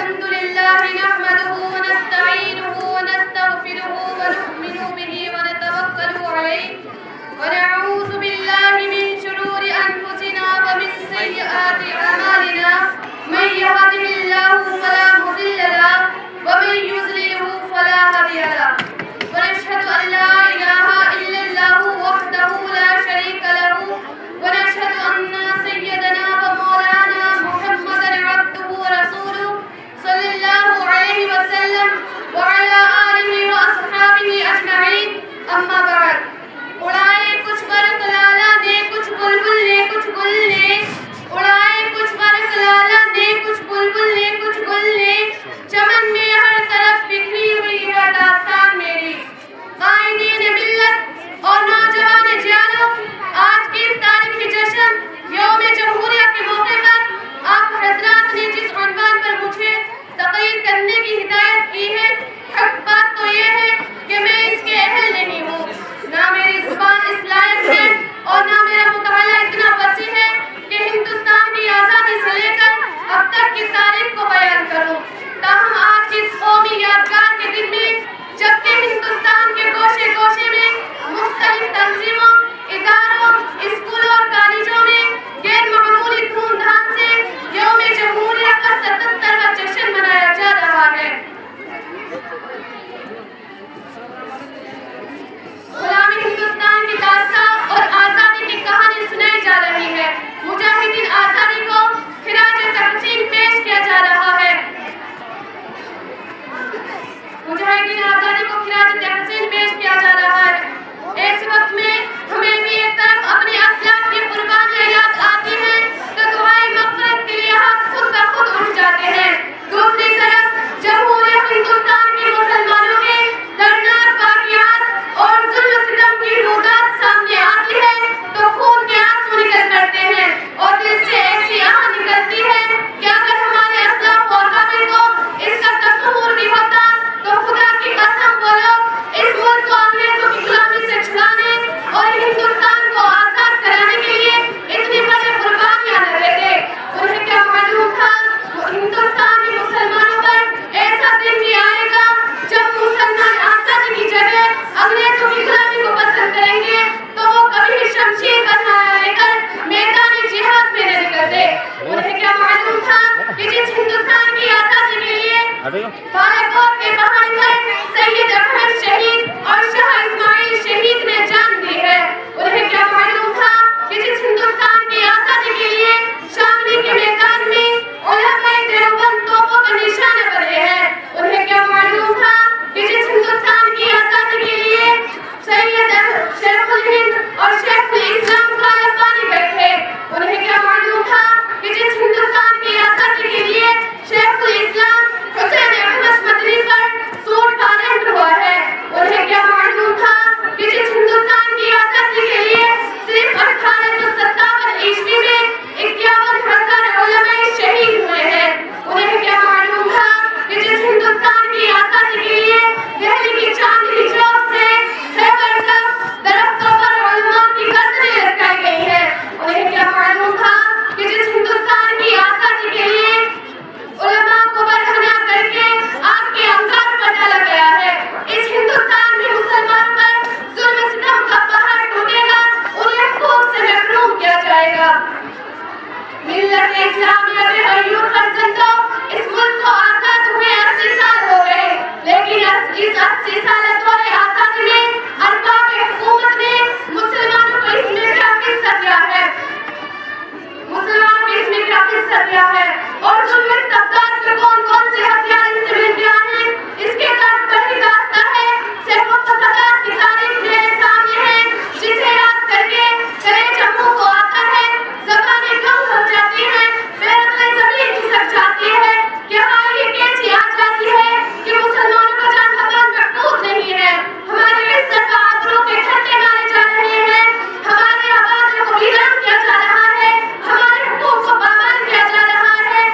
الحمد لله نحمده ونستعينه ونستغفره ونؤمن به ونتوكل عليه ونعوذ بالله من شرور أنفسنا ومن سيئات أعمالنا من يهده الله فلا مضل له ومن يضلله فلا هادي له ونشهد أن لا إله إلا الله وحده لا شريك له ونشهد أن سيدنا ومولانا محمدا عبده ورسوله صلى الله عليه وسلم وعلى آله وأصحابه أجمعين أما بعد اڑائے کچھ برق لالا نے کچھ بلبل نے کچھ گل نے اڑائے کچھ برق لالا نے کچھ بلبل نے کچھ گل نے چمن میں ہر طرف بکھری ہوئی ہے داستان میری قائدین ملت اور نوجوان جیانوں آج کی اس تاریخی جشن یوم جمہوریہ کے موقع پر آپ حضرات نے جس عنوان پر مجھے تقریر کرنے کی ہدایت کی ہے حق بات تو یہ ہے کہ میں اس کے اہل نہیں ہوں نہ میری زبان اس لائق ہے اور نہ میرا مطالعہ اتنا وسیع ہے کہ ہندوستان کی آزادی سے لے کر اب تک کی تاریخ کو بیان کروں تاہم آج اس قومی یادگار کے دن میں جبکہ ہندوستان کے گوشے گوشے میں مختلف تنظیموں اداروں اسکولوں اور کالجوں میں غیر معمولی دھوم دھام سے یوم جمہوریہ کا 77واں جشن منایا جا رہا ہے غلامی ہندوستان کی داستان اور آزادی کی کہانی سنائی جا رہی ہے مجاہدین آزادی کو خراج تحسین پیش کیا جا رہا ہے مجاہدین آزادی کو خراج تحسین پیش کیا جا رہا ہے ایسے وقت میں ہمیں بھی ایک طرف اپنی اسلاف کی قربانیاں یاد آتی ہیں تو دعائیں مغفرت کے لیے ہاتھ خود بخود اٹھ جاتے ہیں دوسری طرف جمہوریہ ہندوستان کے مسلمانوں کے دردناک واقعات اور ظلم ستم کی روزات سامنے آتی ہے تو خون کے آنسو نکل پڑتے ہیں اور دل سے ایسی آہ نکلتی ہے کہ اگر ہمارے اسلاف اور قابل کو اس کا تصور بھی ہوتا تو خدا کی قسم وہ لوگ اس ملک کو انگریزوں کی غلامی سے چھڑانے اور ہندوستان کو آزاد کرانے کے لیے اتنی بڑی قربانیاں نہ دیتے انہیں کیا معلوم تھا ہندوستانی مسلمانوں پر ایسا دن بھی آئے گا جب مسلمان آزادی کی جگہ انگریزوں کی غلامی کو پسند کریں گے تو وہ کبھی شمشیر کا سہارا لے کر میدان جہاد میں نہ نکلتے انہیں کیا معلوم تھا کہ جس ہندوستان کی آزادی کے لیے بالکوٹ کے بہادر سید احمد شہید اور شاہ اسماعیل شہید نے جان دی ہے انہیں کیا معلوم تھا کہ جس ہندوستان کی آزادی کے لیے شاملی کے میدان میں علماء دیوبند توپوں کا نشانہ بنے ہیں انہیں کیا معلوم تھا کہ جس ہندوستان کی آزادی کے لیے سید شیخ الہند اور شیخ الاسلام غالب پانی گئے تھے انہیں کیا معلوم تھا کہ جس ہندوستان کی آزادی کے لیے شیخ الاسلام حسین احمد مدنی پر سوٹ ٹالنٹ ہوا ہے انہیں کیا معلوم تھا کہ جس ہندوستان کی آزادی کے لیے صرف 1857 عیسوی میں 51,000 علماء شہید ہوئے ہیں انہیں کیا معلوم تھا کہ جس ہندوستان کی آزادی کے لیے دہلی کی چاندنی چوک سے خیبر تک درختوں پر علماء کی گردنیں لٹکائی گئی ہیں انہیں کیا معلوم تھا کہ جس ہندوستان کی آزادی کے لیے علماء کو برہنہ کر کے آگ کے انگار پر ڈالا گیا ہے اس ہندوستان میں مسلمان پر ظلم ستم کا پہاڑ ٹوٹے گا انہیں حقوق سے محروم کیا جائے گا ملت اسلامیہ کے غیور فرزندوں اس ملک کو آزاد ہوئے 80 سال ہو گئے لیکن اس 80 سال دور آزادی میں ارباب حکومت نے مسلمانوں کو اس میں کیا حصہ دیا ہے مسلمانوں کو اس میں کیا حصہ دیا ہے اور ظلم استبداد کے کون کون سے ہتھیار استعمال کیا ہے اس کے تحت بڑی داستان ہے سینکڑوں فسادات کی تاریخ میرے سامنے ہے جسے یاد کر کے کلیجہ منہ کو آتا ہے زبانیں کم ہو جاتی ہیں بیرغ زمین کھسک جاتی ہے کہ ہاں یہ کیسی آ جاتی ہے کہ مسلمانوں کا جان مکان محفوظ نہیں ہے ہماری عزت کا آبرو کے ٹھٹے مارے جا رہے ہیں ہمارے آباد کو ویران کیا جا رہا ہے ہمارے حقوق کو پامال کیا جا رہا ہے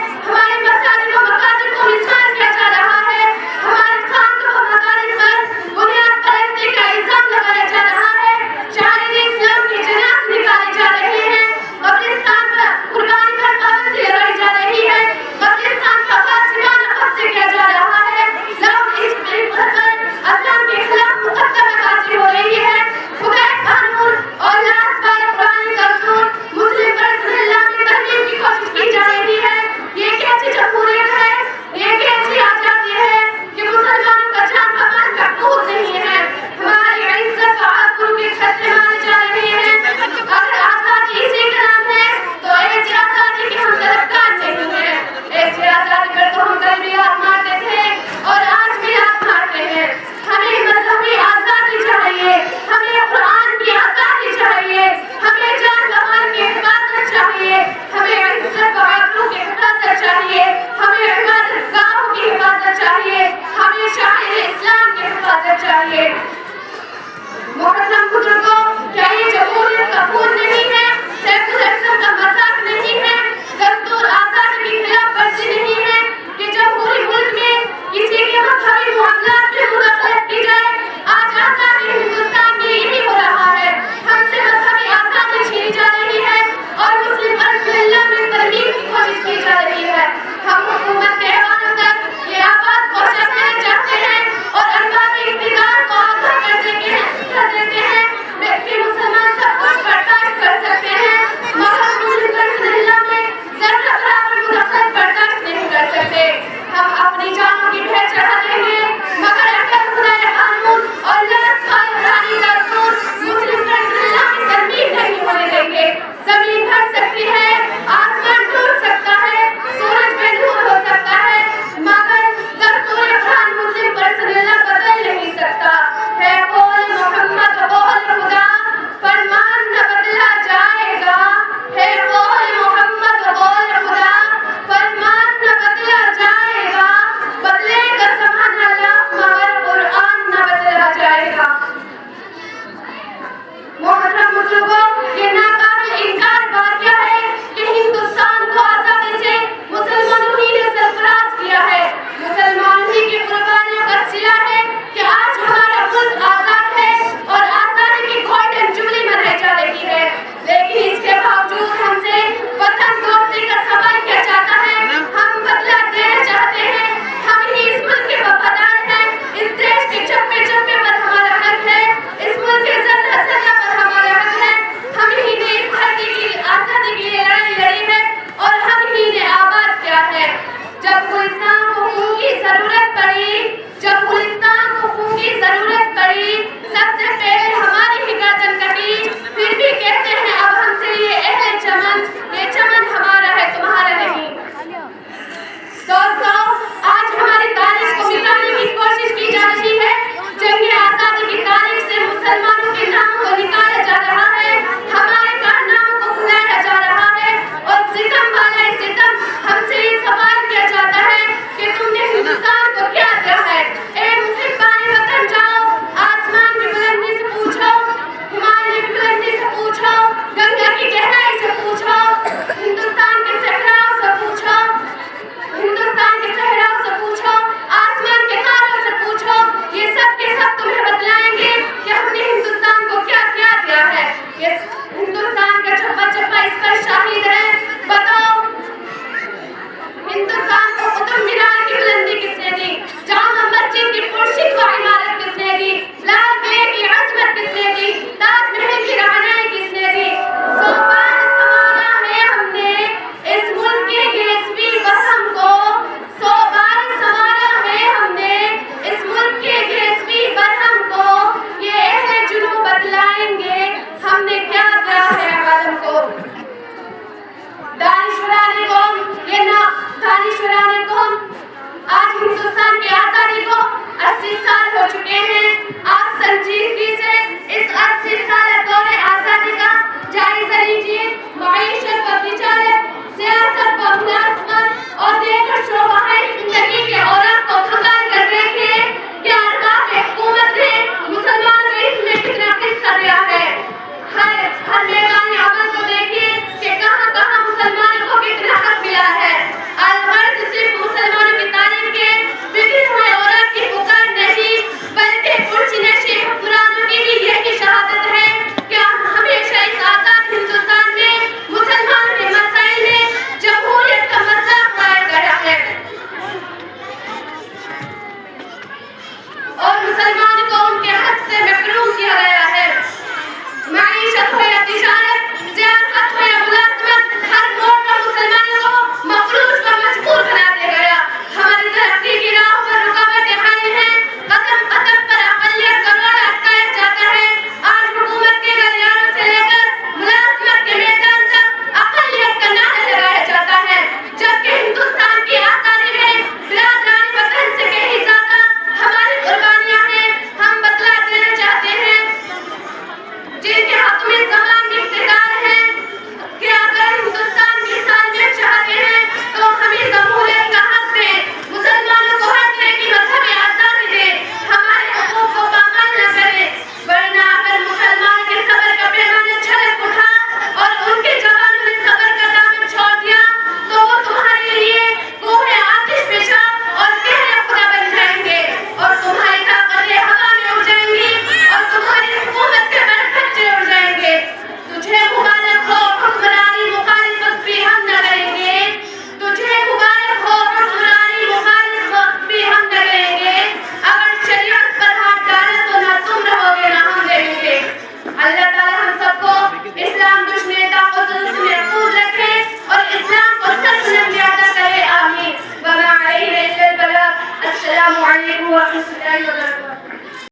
پاکستان کی آزادی کو 80 سال ہو چکے ہیں. آپ سنجیدگی سے اس 80 سالہ دور آزادی کا جائزہ لیجیے. معیشت و تجارت